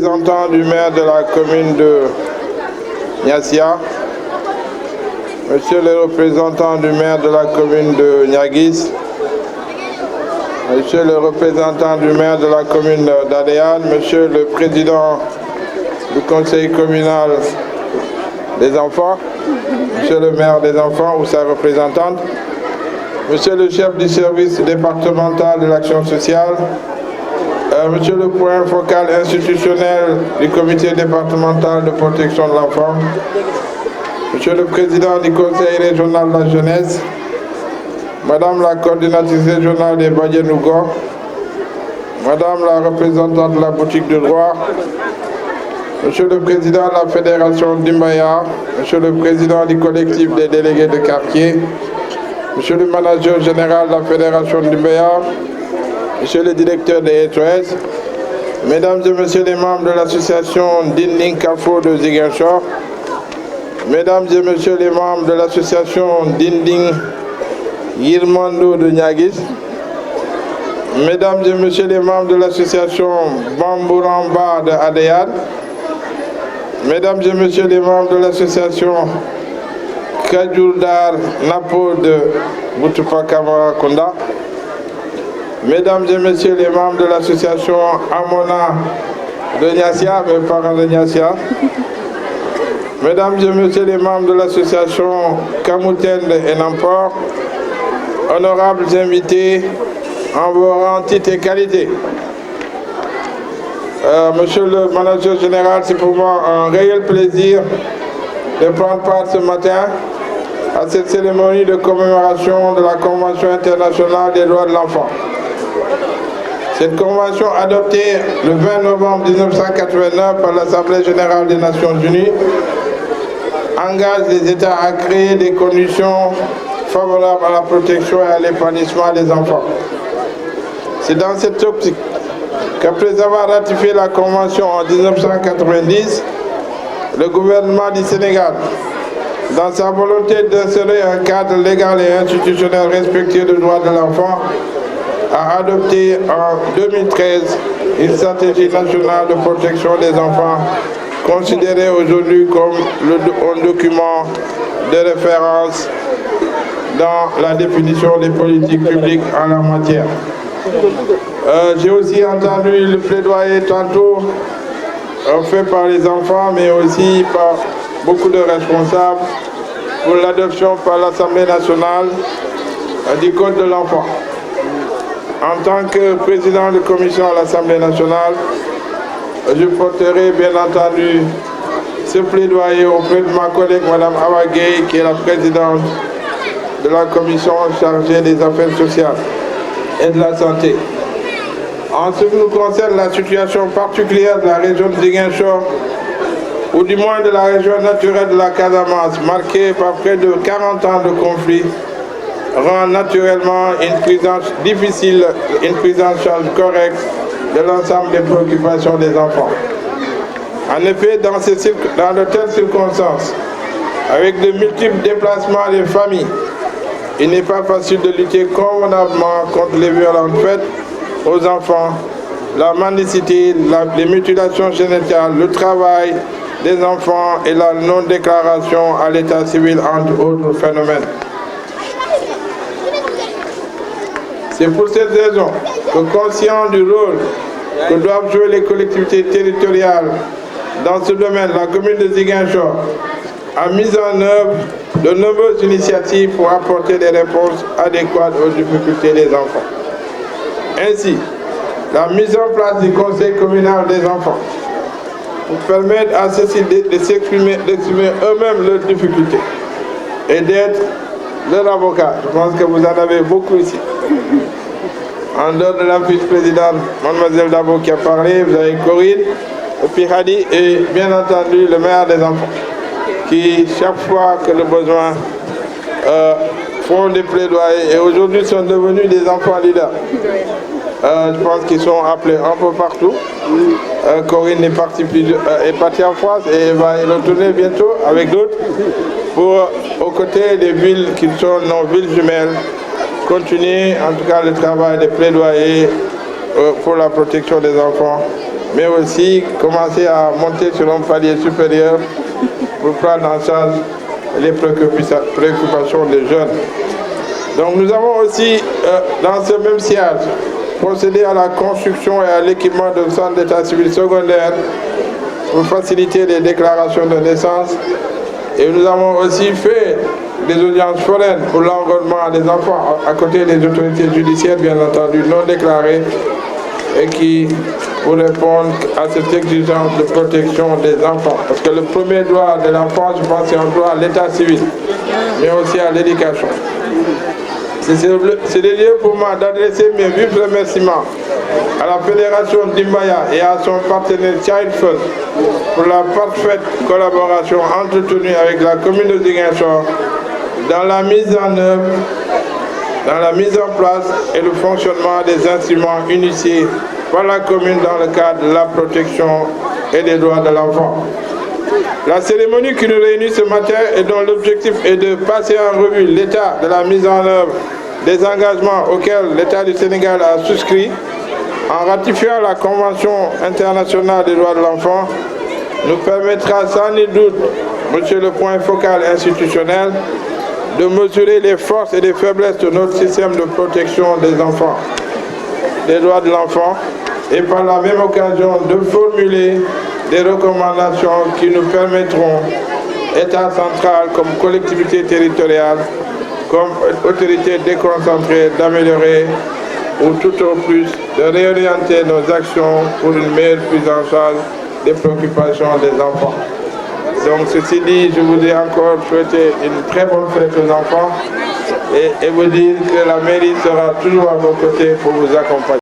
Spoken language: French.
représentant du maire de la commune de Niassia, Monsieur le représentant du maire de la commune de Niaguis, Monsieur le représentant du maire de la commune d'Adéane, Monsieur le président du conseil communal des enfants, Monsieur le maire des enfants ou sa représentante, Monsieur le chef du service départemental de l'action sociale, Monsieur le point focal institutionnel du comité départemental de protection de l'enfant, Monsieur le président du conseil régional de la jeunesse, Madame la coordinatrice régionale des Badianougor, Madame la représentante de la boutique de droit, Monsieur le président de la fédération d'Imbaya, Monsieur le président du collectif des délégués de quartier, Monsieur le manager général de la fédération d'Imbaya, Monsieur le directeur des SOS, Mesdames et Messieurs les membres de l'association Dinding Kafo de Ziguinchor, Mesdames et Messieurs les membres de l'association Dinding Yirmando de Niaguis, Mesdames et Messieurs les membres de l'association Bambouramba de Adéane, Mesdames et Messieurs les membres de l'association Kajouldar Napo de Boutoupa Kamara Konda, Mesdames et Messieurs les membres de l'association Amona de Niassia, mes parents de Niassia, Mesdames et Messieurs les membres de l'association Kamouten et Namport, honorables invités en vos rangs, titres et qualités. Monsieur le manager général, c'est pour moi un réel plaisir de prendre part ce matin à cette cérémonie de commémoration de la Convention internationale des droits de l'enfant. Cette convention adoptée le 20 novembre 1989 par l'Assemblée générale des Nations unies engage les États à créer des conditions favorables à la protection et à l'épanouissement des enfants. C'est dans cette optique qu'après avoir ratifié la Convention en 1990, le gouvernement du Sénégal, dans sa volonté d'insérer un cadre légal et institutionnel respectueux des droits de l'enfant, a adopté en 2013 une stratégie nationale de protection des enfants, considérée aujourd'hui comme un document de référence dans la définition des politiques publiques en la matière. J'ai aussi entendu le plaidoyer tantôt fait par les enfants, mais aussi par beaucoup de responsables pour l'adoption par l'Assemblée nationale du Code de l'enfant. En tant que président de commission à l'Assemblée nationale, je porterai bien entendu ce plaidoyer auprès de ma collègue Mme Awa Gueye, qui est la présidente de la commission chargée des affaires sociales et de la santé. En ce qui nous concerne, la situation particulière de la région de Ziguinchor, ou du moins de la région naturelle de la Casamance, marquée par près de 40 ans de conflits, rend naturellement une prise en charge correcte de l'ensemble des préoccupations des enfants. En effet, dans de telles circonstances, avec de multiples déplacements des familles, il n'est pas facile de lutter convenablement contre les violences faites aux enfants, la mendicité, les mutilations génitales, le travail des enfants et la non-déclaration à l'état civil, entre autres phénomènes. C'est pour cette raison que, conscient du rôle que doivent jouer les collectivités territoriales dans ce domaine, la commune de Ziguinchor a mis en œuvre de nombreuses initiatives pour apporter des réponses adéquates aux difficultés des enfants. Ainsi, la mise en place du conseil communal des enfants pour permettre à ceux-ci d'exprimer eux-mêmes leurs difficultés et d'être leur avocat. Je pense que vous en avez beaucoup ici. En dehors de la vice-présidente, Mademoiselle Dabo qui a parlé, vous avez Corinne, Hadi et bien entendu le maire des enfants, qui chaque fois que le besoin font des plaidoyers et aujourd'hui sont devenus des enfants leaders. Je pense qu'ils sont appelés un peu partout. Corinne est partie en France et va y retourner bientôt avec d'autres pour, aux côtés des villes qui sont nos villes jumelles, continuer en tout cas le travail des plaidoyers pour la protection des enfants mais aussi commencer à monter sur un palier supérieur pour prendre en charge les préoccupations des jeunes. Donc nous avons aussi, dans ce même siège, procédé à la construction et à l'équipement d'un centre d'état civil secondaire pour faciliter les déclarations de naissance. Et nous avons aussi fait des audiences foraines pour l'enrôlement des enfants, à côté des autorités judiciaires, bien entendu, non déclarées, et qui pour répondre à cette exigence de protection des enfants. Parce que le premier droit de l'enfant, je pense, c'est un droit à l'état civil, mais aussi à l'éducation. C'est le lieu pour moi d'adresser mes vifs remerciements à la Fédération d'Imbaya et à son partenaire Child First pour la parfaite collaboration entretenue avec la commune de Ziguinchor dans la mise en œuvre, dans la mise en place et le fonctionnement des instruments initiés par la commune dans le cadre de la protection et des droits de l'enfant. La cérémonie qui nous réunit ce matin et dont l'objectif est de passer en revue l'état de la mise en œuvre des engagements auxquels l'État du Sénégal a souscrit en ratifiant la Convention internationale des droits de l'enfant nous permettra sans nul doute, monsieur le point focal institutionnel, de mesurer les forces et les faiblesses de notre système de protection des enfants, des droits de l'enfant, et par la même occasion de formuler des recommandations qui nous permettront, État central comme collectivité territoriale, comme autorité déconcentrée, d'améliorer ou tout au plus de réorienter nos actions pour une meilleure prise en charge des préoccupations des enfants. Donc ceci dit, je voudrais encore souhaiter une très bonne fête aux enfants et vous dire que la mairie sera toujours à vos côtés pour vous accompagner.